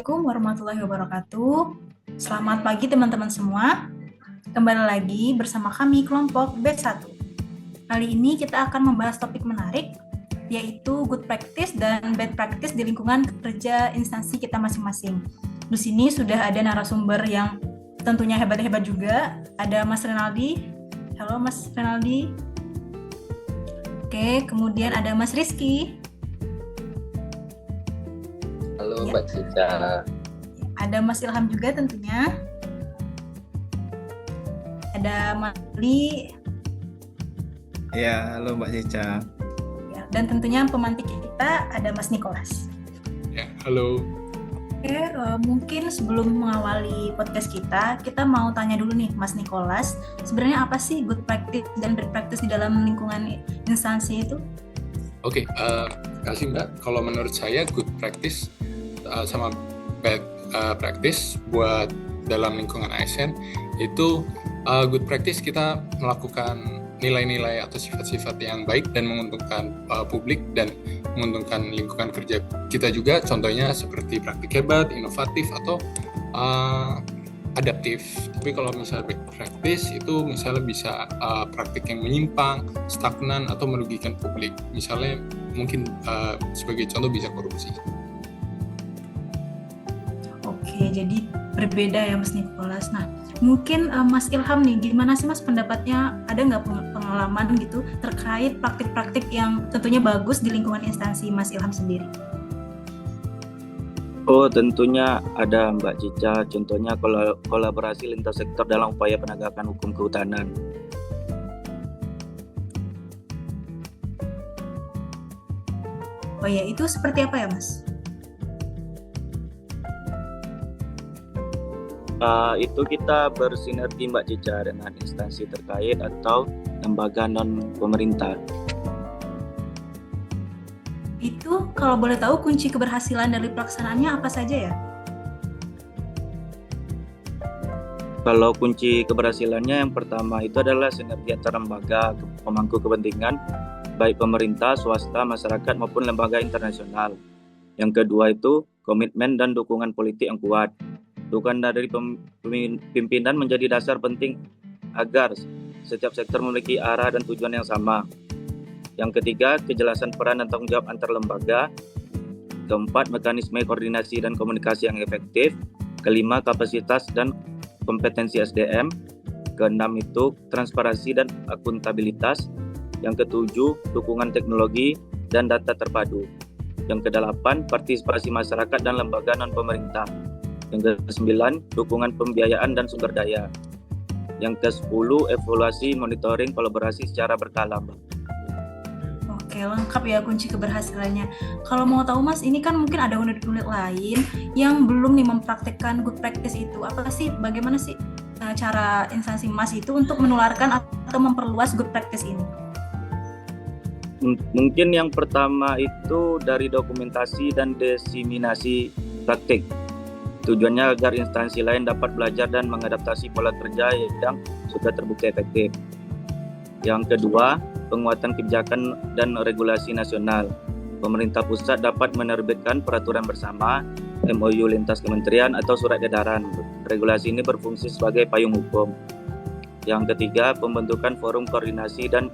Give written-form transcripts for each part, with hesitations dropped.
Assalamualaikum warahmatullahi wabarakatuh. Selamat pagi teman-teman semua. Kembali lagi bersama kami kelompok B1. Kali ini kita akan membahas topik menarik, yaitu good practice dan bad practice di lingkungan kerja instansi kita masing-masing. Di sini sudah ada narasumber yang tentunya hebat-hebat juga. Ada Mas Renaldi. Halo Mas Renaldi. Oke, kemudian ada Mas Rizky. Halo Mbak Cica. Ada Mas Ilham juga tentunya. Ada Mas Ali. Ya, halo Mbak Cica. Ya, dan tentunya pemantik kita ada Mas Nikolas. Ya, halo. Oke, mungkin sebelum mengawali podcast kita mau tanya dulu nih Mas Nikolas, sebenarnya apa sih good practice dan bad practice di dalam lingkungan instansi itu? Oke, kasih Mbak. Kalau menurut saya good practice sama bad practice buat dalam lingkungan ASN itu good practice kita melakukan nilai-nilai atau sifat-sifat yang baik dan menguntungkan publik dan menguntungkan lingkungan kerja kita juga, contohnya seperti praktik hebat, inovatif, atau adaptif. Tapi kalau misalnya bad practice itu misalnya bisa praktik yang menyimpang, stagnan, atau merugikan publik. Misalnya mungkin sebagai contoh bisa korupsi. Oke, jadi berbeda ya Mas Nikolas. Nah, mungkin Mas Ilham nih, gimana sih Mas pendapatnya? Ada nggak pengalaman gitu terkait praktik-praktik yang tentunya bagus di lingkungan instansi Mas Ilham sendiri? Oh, tentunya ada Mbak Cica. Contohnya kolaborasi lintas sektor dalam upaya penegakan hukum kehutanan. Oh ya, itu seperti apa ya Mas? Itu kita bersinergi Mbak Cica dengan instansi terkait atau lembaga non-pemerintah. Itu kalau boleh tahu kunci keberhasilan dari pelaksanaannya apa saja ya? Kalau kunci keberhasilannya yang pertama itu adalah sinergi antar lembaga pemangku kepentingan, baik pemerintah, swasta, masyarakat maupun lembaga internasional. Yang kedua itu komitmen dan dukungan politik yang kuat. Dukungan dari pimpinan menjadi dasar penting agar setiap sektor memiliki arah dan tujuan yang sama. Yang ketiga, kejelasan peran dan tanggung jawab antar lembaga. Keempat, mekanisme koordinasi dan komunikasi yang efektif. Kelima, kapasitas dan kompetensi SDM. Keenam itu transparansi dan akuntabilitas. Yang ketujuh, dukungan teknologi dan data terpadu. Yang kedelapan, partisipasi masyarakat dan lembaga non-pemerintah. Yang ke-9, dukungan pembiayaan dan sumber daya. Yang ke-10, evaluasi, monitoring, kolaborasi secara berkala. Oke, lengkap ya kunci keberhasilannya. Kalau mau tahu Mas, ini kan mungkin ada unit-unit lain yang belum nih mempraktekkan good practice itu. Apa sih, bagaimana sih cara instansi Mas itu untuk menularkan atau memperluas good practice ini? Mungkin yang pertama itu dari dokumentasi dan diseminasi praktik. Tujuannya agar instansi lain dapat belajar dan mengadaptasi pola kerja yang sudah terbukti efektif. Yang kedua, penguatan kebijakan dan regulasi nasional. Pemerintah pusat dapat menerbitkan peraturan bersama, MOU lintas kementerian atau surat edaran. Regulasi ini berfungsi sebagai payung hukum. Yang ketiga, pembentukan forum koordinasi dan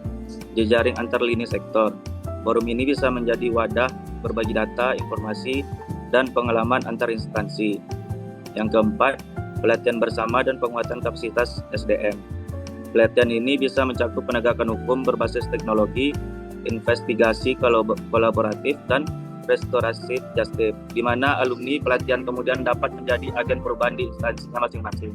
jejaring antar lini sektor. Forum ini bisa menjadi wadah berbagi data, informasi, dan pengalaman antar instansi. Yang keempat, pelatihan bersama dan penguatan kapasitas SDM. Pelatihan ini bisa mencakup penegakan hukum berbasis teknologi, investigasi kolaboratif, dan restoratif justice, di mana alumni pelatihan kemudian dapat menjadi agen perubahan di instansinya masing-masing.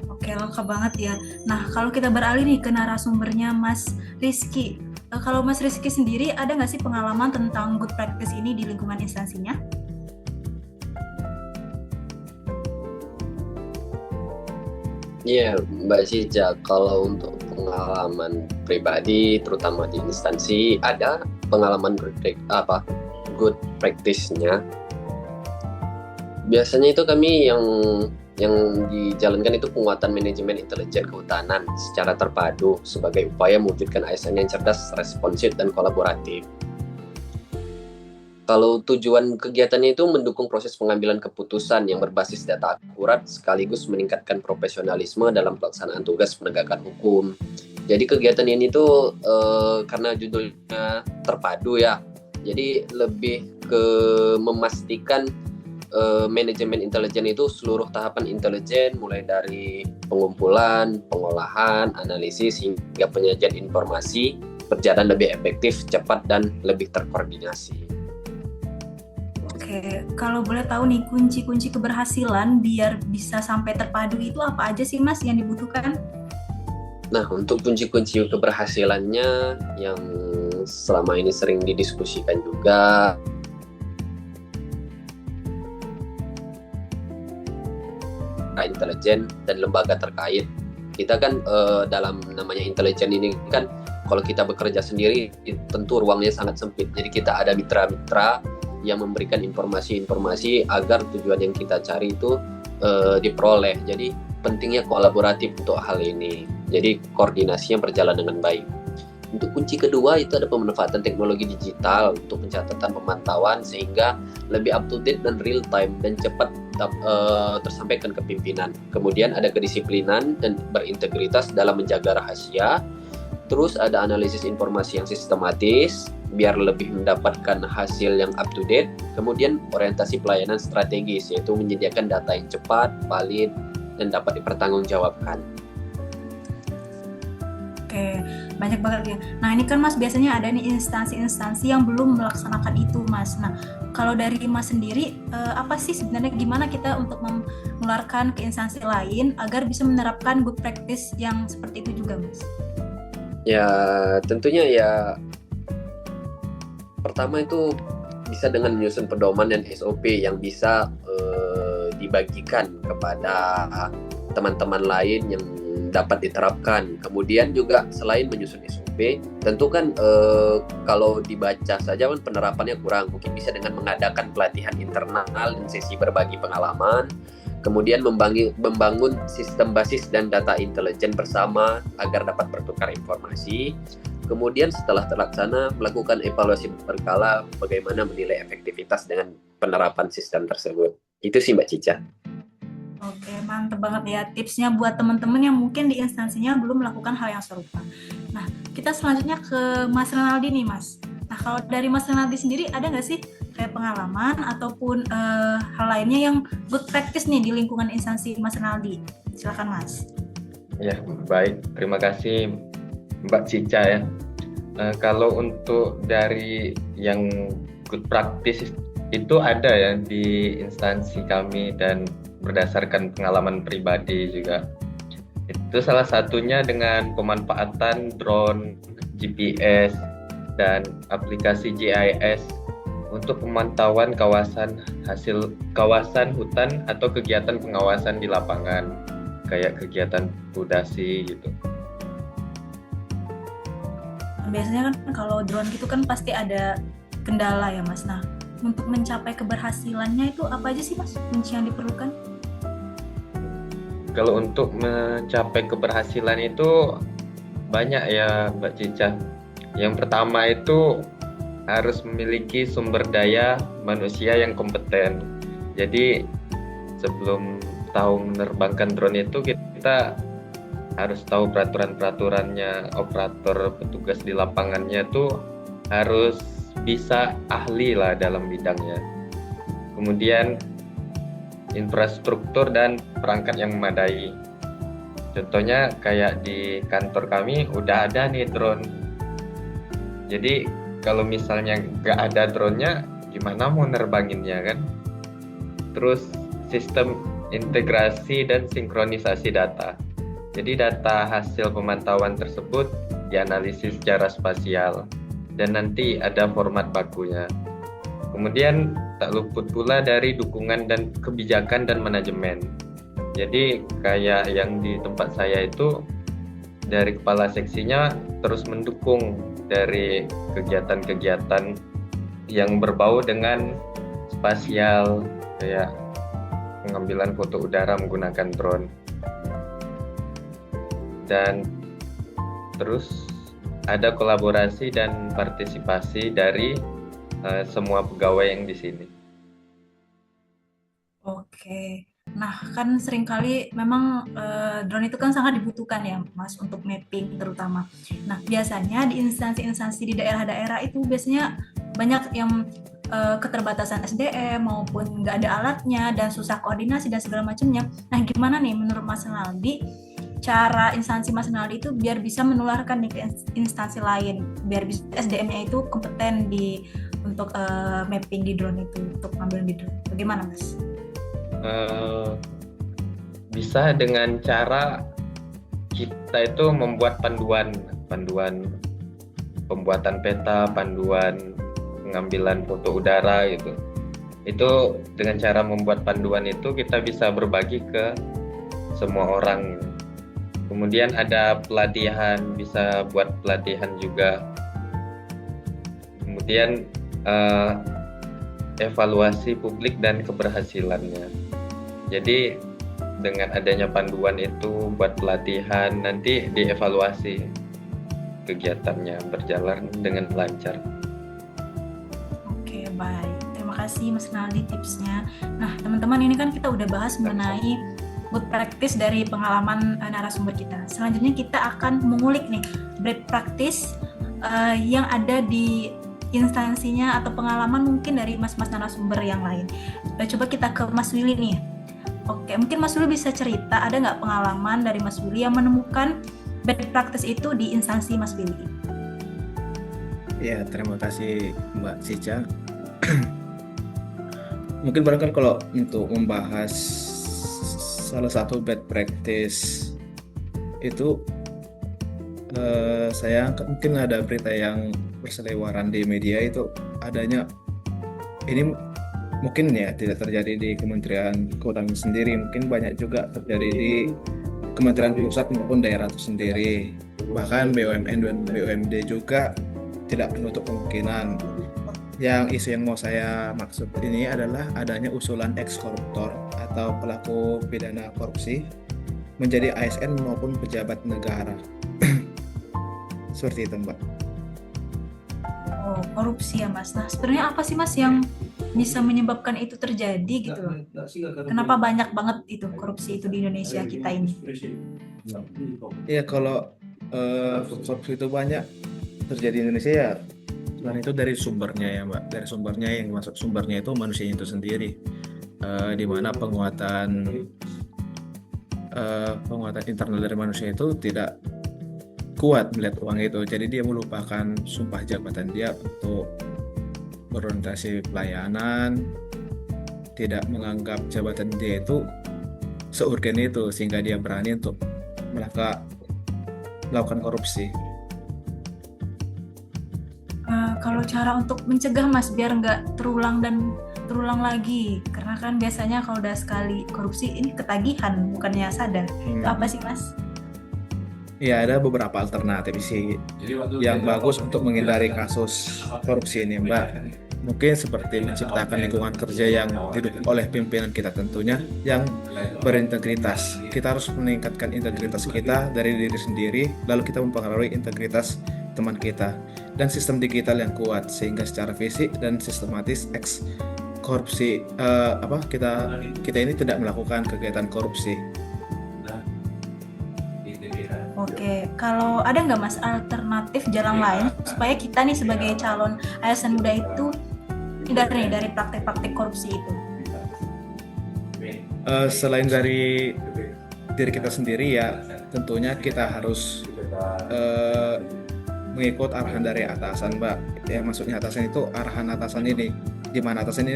Oke, lengkap banget ya. Nah, kalau kita beralih nih ke narasumbernya Mas Rizky. Kalau Mas Rizky sendiri, ada nggak sih pengalaman tentang good practice ini di lingkungan instansinya? Iya, Mbak Cica, kalau untuk pengalaman pribadi, terutama di instansi, ada pengalaman good practice-nya. Biasanya itu kami yang dijalankan itu penguatan manajemen intelijen kehutanan secara terpadu sebagai upaya mewujudkan ASN yang cerdas, responsif, dan kolaboratif. Kalau tujuan kegiatannya itu mendukung proses pengambilan keputusan yang berbasis data akurat sekaligus meningkatkan profesionalisme dalam pelaksanaan tugas penegakan hukum. Jadi kegiatan ini tuh karena judulnya terpadu ya, jadi lebih ke memastikan manajemen intelijen itu seluruh tahapan intelijen mulai dari pengumpulan, pengolahan, analisis hingga penyajian informasi berjalan lebih efektif, cepat dan lebih terkoordinasi. Oke, kalau boleh tahu nih kunci-kunci keberhasilan biar bisa sampai terpadu itu apa aja sih Mas yang dibutuhkan? Nah, untuk kunci-kunci keberhasilannya yang selama ini sering didiskusikan juga intelijen dan lembaga terkait. Kita kan dalam namanya intelijen ini kan kalau kita bekerja sendiri tentu ruangnya sangat sempit. Jadi kita ada mitra-mitra yang memberikan informasi-informasi agar tujuan yang kita cari itu diperoleh. Jadi pentingnya kolaboratif untuk hal ini. Jadi koordinasinya berjalan dengan baik. Untuk kunci kedua itu ada pemanfaatan teknologi digital untuk pencatatan pemantauan sehingga lebih up to date dan real time dan cepat tersampaikan ke pimpinan. Kemudian ada kedisiplinan dan berintegritas dalam menjaga rahasia. Terus ada analisis informasi yang sistematis biar lebih mendapatkan hasil yang up to date. Kemudian orientasi pelayanan strategis yaitu menyediakan data yang cepat, valid dan dapat dipertanggungjawabkan. Oke, banyak banget ya. Nah ini kan Mas biasanya ada nih instansi-instansi yang belum melaksanakan itu Mas. Nah kalau dari Mas sendiri apa sih sebenarnya gimana kita untuk menularkan ke instansi lain agar bisa menerapkan good practice yang seperti itu juga Mas? Ya tentunya ya pertama itu bisa dengan menyusun pedoman dan SOP yang bisa dibagikan kepada teman-teman lain yang dapat diterapkan. Kemudian juga selain menyusun SOP, tentu kan kalau dibaca saja kan penerapannya kurang. Mungkin bisa dengan mengadakan pelatihan internal dan sesi berbagi pengalaman. Kemudian membangun sistem basis dan data intelijen bersama agar dapat bertukar informasi. Kemudian setelah terlaksana melakukan evaluasi berkala bagaimana menilai efektivitas dengan penerapan sistem tersebut. Itu sih Mbak Cica. Oke, mantep banget ya tipsnya buat teman-teman yang mungkin di instansinya belum melakukan hal yang serupa. Nah, kita selanjutnya ke Mas Renaldi nih Mas. Nah, kalau dari Mas Renaldi sendiri ada nggak sih kayak pengalaman ataupun hal lainnya yang good practice nih di lingkungan instansi Mas Renaldi? Silakan Mas. Ya, baik. Terima kasih Mbak Cica ya. Kalau untuk dari yang good practice itu ada ya di instansi kami dan berdasarkan pengalaman pribadi juga. Itu salah satunya dengan pemanfaatan drone, GPS, dan aplikasi GIS untuk pemantauan kawasan hutan atau kegiatan pengawasan di lapangan, kayak kegiatan pudasi gitu. Biasanya kan kalau drone gitu kan pasti ada kendala ya Mas. Nah, untuk mencapai keberhasilannya itu apa aja sih Mas kunci yang diperlukan? Kalau untuk mencapai keberhasilan itu banyak ya Mbak Cica. Yang pertama itu harus memiliki sumber daya manusia yang kompeten. Jadi sebelum tahu menerbangkan drone itu kita harus tahu peraturan-peraturannya, operator petugas di lapangannya tuh harus bisa ahli lah dalam bidangnya. Kemudian infrastruktur dan perangkat yang memadai. Contohnya kayak di kantor kami udah ada nih drone. Jadi kalau misalnya nggak ada drone-nya, gimana mau nerbanginnya kan? Terus sistem integrasi dan sinkronisasi data. Jadi data hasil pemantauan tersebut dianalisis secara spasial dan nanti ada format bakunya. Kemudian tak luput pula dari dukungan dan kebijakan dan manajemen. Jadi kayak yang di tempat saya itu dari kepala seksinya terus mendukung dari kegiatan-kegiatan yang berbau dengan spasial kayak pengambilan foto udara menggunakan drone. Dan terus ada kolaborasi dan partisipasi dari semua pegawai yang di sini. Oke. Nah, kan seringkali memang drone itu kan sangat dibutuhkan ya, Mas, untuk mapping terutama. Nah, biasanya di instansi-instansi di daerah-daerah itu biasanya banyak yang keterbatasan SDM maupun nggak ada alatnya dan susah koordinasi dan segala macamnya. Nah, gimana nih menurut Mas Naldi cara instansi Mas Naldi itu biar bisa menularkan nih ke instansi lain, biar bisa SDM-nya itu kompeten untuk mapping di drone itu, untuk ngambil di drone. Bagaimana, Mas? Bisa dengan cara kita itu membuat panduan pembuatan peta, panduan pengambilan foto udara gitu. Itu dengan cara membuat panduan itu kita bisa berbagi ke semua orang. Kemudian ada pelatihan, bisa buat pelatihan juga. Kemudian evaluasi publik dan keberhasilannya. Jadi dengan adanya panduan itu buat pelatihan, nanti dievaluasi kegiatannya berjalan dengan lancar. Oke, baik. Terima kasih Mas Naldi tipsnya. Nah, teman-teman, ini kan kita udah bahas mengenai good practice dari pengalaman narasumber kita. Selanjutnya kita akan mengulik nih best practice yang ada di instansinya atau pengalaman mungkin dari mas-mas narasumber yang lain. Coba kita ke Mas Willy nih. Oke, mungkin Mas Willy bisa cerita, ada nggak pengalaman dari Mas Willy yang menemukan best practice itu di instansi Mas Willy? Ya, terima kasih Mbak Cica. Mungkin barangkali kalau untuk membahas salah satu best practice itu saya mungkin ada berita yang berseliweran di media itu adanya, ini mungkin ya tidak terjadi di Kementerian Keuangan sendiri, mungkin banyak juga terjadi di Kementerian Pusat maupun daerah itu sendiri, bahkan BUMN dan BUMD juga tidak menutup kemungkinan. Yang isu yang mau saya maksud ini adalah adanya usulan ex-koruptor atau pelaku pidana korupsi menjadi ASN maupun pejabat negara. Seperti itu, Mbak. Oh, korupsi ya, Mas. Nah, sebenarnya apa sih, Mas, yang bisa menyebabkan itu terjadi gitu loh? Kenapa banyak banget itu korupsi itu di Indonesia kita ini? Ya, kalau korupsi itu banyak terjadi di Indonesia ya, selain itu dari sumbernya ya, Mbak. Dari sumbernya, yang masuk sumbernya itu manusia itu sendiri, di mana penguatan internal dari manusia itu tidak kuat melihat uang itu, jadi dia melupakan sumpah jabatan dia untuk berorientasi pelayanan, tidak menganggap jabatan dia itu seurgen itu, sehingga dia berani untuk melakukan korupsi. Kalau cara untuk mencegah, Mas, biar nggak terulang lagi, karena kan biasanya kalau udah sekali korupsi ini ketagihan, bukannya sadar. Itu apa sih, Mas? Ya, ada beberapa alternatif sih yang bagus untuk menghindari kasus korupsi ini, Mbak. Mungkin seperti menciptakan lingkungan kerja yang didukung oleh pimpinan kita tentunya yang berintegritas. Kita harus meningkatkan integritas kita dari diri sendiri, lalu kita mempengaruhi integritas teman kita, dan sistem digital yang kuat sehingga secara fisik dan sistematis korupsi kita ini tidak melakukan kegiatan korupsi. Oke, kalau ada nggak, Mas, alternatif jalan lain supaya kita nih sebagai calon ASN muda itu hindari dari praktek-praktek korupsi itu? Selain dari diri kita sendiri ya, tentunya kita harus mengikut arahan dari atasan, Mbak. Ya, maksudnya atasan itu arahan atasan ini, di mana atasan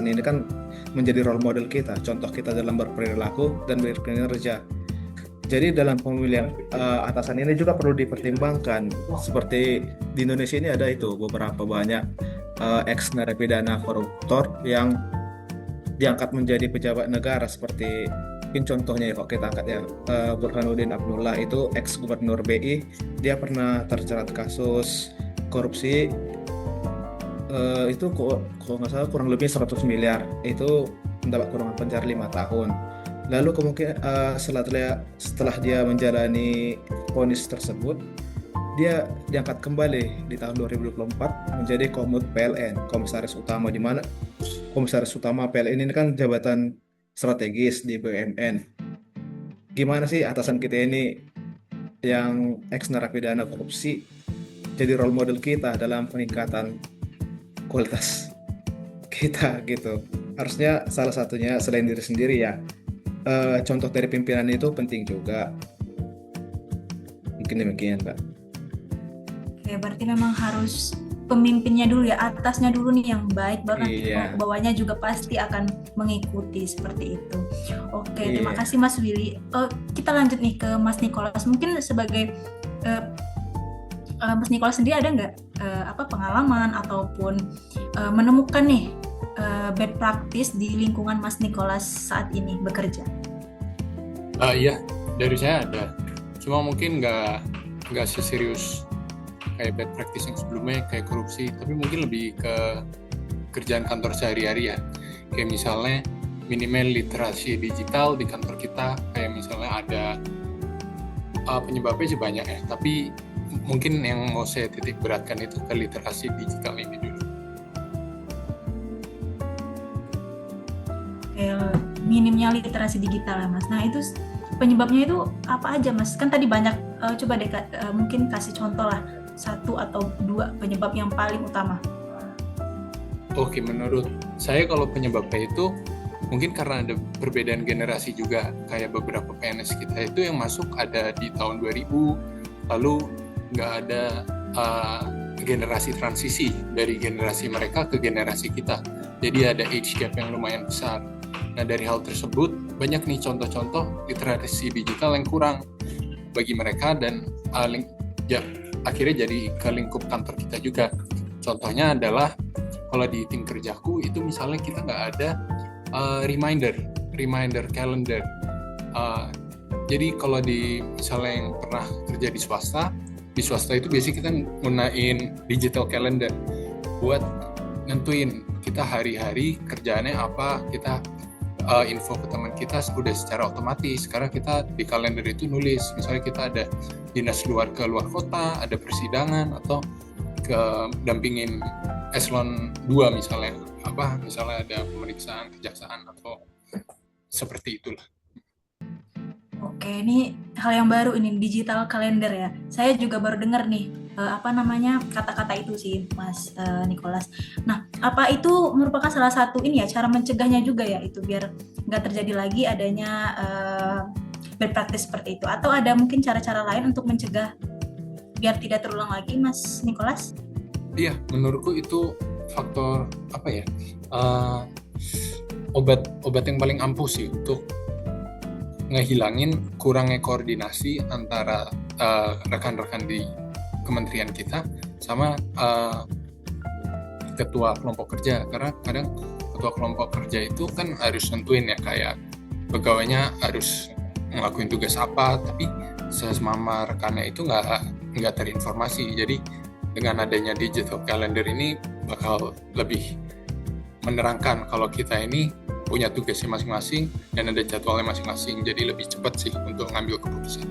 ini kan menjadi role model kita, contoh kita dalam berperilaku dan berkinerja. Jadi dalam pemilihan atasan ini juga perlu dipertimbangkan. Seperti di Indonesia ini ada itu beberapa banyak ex-narapidana koruptor yang diangkat menjadi pejabat negara, seperti mungkin contohnya ya, kalau kita angkat ya, Burhanuddin Abdullah itu ex-gubernur BI, dia pernah terjerat kasus korupsi itu kalau nggak salah kurang lebih 100 miliar, itu mendapat kurungan penjara 5 tahun. Lalu kemungkinan setelah dia menjalani vonis tersebut, dia diangkat kembali di tahun 2024 menjadi Komut PLN, Komisaris Utama, di mana Komisaris Utama PLN ini kan jabatan strategis di BUMN. Gimana sih atasan kita ini yang ex narapidana korupsi jadi role model kita dalam peningkatan kualitas kita gitu. Harusnya salah satunya selain diri sendiri ya, contoh dari pimpinan itu penting juga. Mungkin demikian, Pak. Oke, berarti memang harus pemimpinnya dulu ya, atasnya dulu nih yang baik, baru nanti Iya. ke bawahnya juga pasti akan mengikuti seperti itu. Oke, terima Iya. kasih Mas Willy. Kita lanjut nih ke Mas Nicholas. Mungkin sebagai Mas Nicholas sendiri ada nggak pengalaman ataupun menemukan nih bad practice di lingkungan Mas Nicholas saat ini bekerja? Iya, dari saya ada. Cuma mungkin nggak seserius kayak bad practice yang sebelumnya kayak korupsi, tapi mungkin lebih ke kerjaan kantor sehari-hari ya. Kayak misalnya minimal literasi digital di kantor kita, kayak misalnya ada penyebabnya sih banyak ya, tapi mungkin yang mau saya titik beratkan itu ke literasi digital ini dulu. Kayak minimnya literasi digital ya Mas. Nah itu penyebabnya itu apa aja Mas? Kan tadi banyak, coba deh mungkin kasih contoh lah, 1 atau 2 penyebab yang paling utama. Oke, menurut saya kalau penyebabnya itu mungkin karena ada perbedaan generasi juga. Kayak beberapa PNS kita itu yang masuk ada di tahun 2000, lalu nggak ada generasi transisi dari generasi mereka ke generasi kita. Jadi ada age gap yang lumayan besar. Nah, dari hal tersebut banyak nih contoh-contoh literasi digital yang kurang bagi mereka dan akhirnya jadi ke lingkup kantor kita juga. Contohnya adalah kalau di tim kerjaku itu misalnya kita nggak ada reminder calendar. Jadi kalau di misalnya yang pernah kerja di swasta itu biasanya kita gunain digital calendar buat nentuin kita hari-hari kerjaannya apa, kita info ke teman kita udah secara otomatis. Karena kita di kalender itu nulis, misalnya kita ada dinas ke luar kota, ada persidangan atau ke dampingin eselon 2 misalnya ada pemeriksaan kejaksaan atau seperti itulah. Oke, ini hal yang baru ini, digital calendar ya. Saya juga baru dengar nih kata-kata itu sih Mas Nicholas. Nah, apa itu merupakan salah satu ini ya cara mencegahnya juga ya, itu biar nggak terjadi lagi adanya bad practice seperti itu, atau ada mungkin cara-cara lain untuk mencegah biar tidak terulang lagi Mas Nicholas? Iya, menurutku itu faktor obat yang paling ampuh sih untuk ngehilangin kurangnya koordinasi antara rekan-rekan di kementerian kita sama ketua kelompok kerja. Karena kadang ketua kelompok kerja itu kan harus nentuin ya, kayak pegawainya harus ngelakuin tugas apa, tapi sesama rekannya itu nggak terinformasi. Jadi dengan adanya digital calendar ini bakal lebih menerangkan kalau kita ini punya tugasnya masing-masing dan ada jadwalnya masing-masing, jadi lebih cepat sih untuk ngambil keputusan.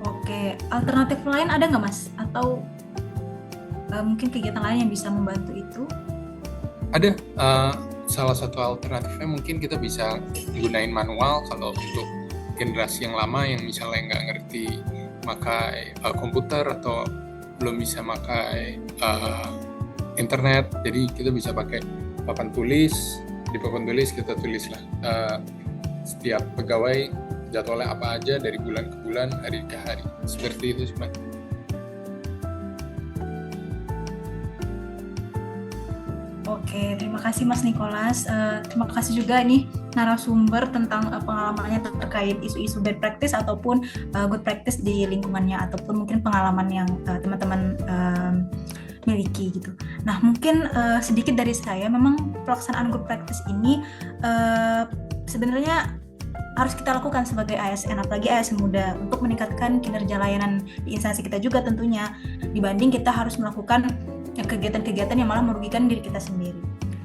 Oke, alternatif lain ada nggak Mas? Atau mungkin kegiatan lain yang bisa membantu itu? Ada, salah satu alternatifnya mungkin kita bisa gunain manual kalau untuk generasi yang lama yang misalnya nggak ngerti pakai komputer atau belum bisa pakai internet, jadi kita bisa pakai papan tulis. Di papan tulis kita tulislah setiap pegawai jadwalnya apa aja dari bulan ke bulan, hari ke hari, seperti itu sebenarnya. Oke, terima kasih Mas Nicholas. Terima kasih juga nih narasumber tentang pengalamannya terkait isu-isu bad practice ataupun good practice di lingkungannya, ataupun mungkin pengalaman yang teman-teman miliki gitu. Nah, mungkin sedikit dari saya, memang pelaksanaan good practice ini sebenarnya harus kita lakukan sebagai ASN, apalagi ASN muda, untuk meningkatkan kinerja layanan di instansi kita juga tentunya, dibanding kita harus melakukan kegiatan-kegiatan yang malah merugikan diri kita sendiri.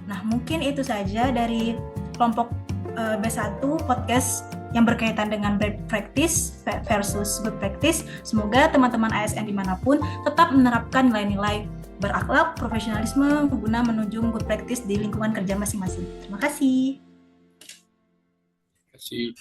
Nah, mungkin itu saja dari kelompok B1 podcast yang berkaitan dengan bad practice versus good practice. Semoga teman-teman ASN dimanapun tetap menerapkan nilai-nilai berakhlak, profesionalisme guna menuju good practice di lingkungan kerja masing-masing. Terima kasih. Terima kasih.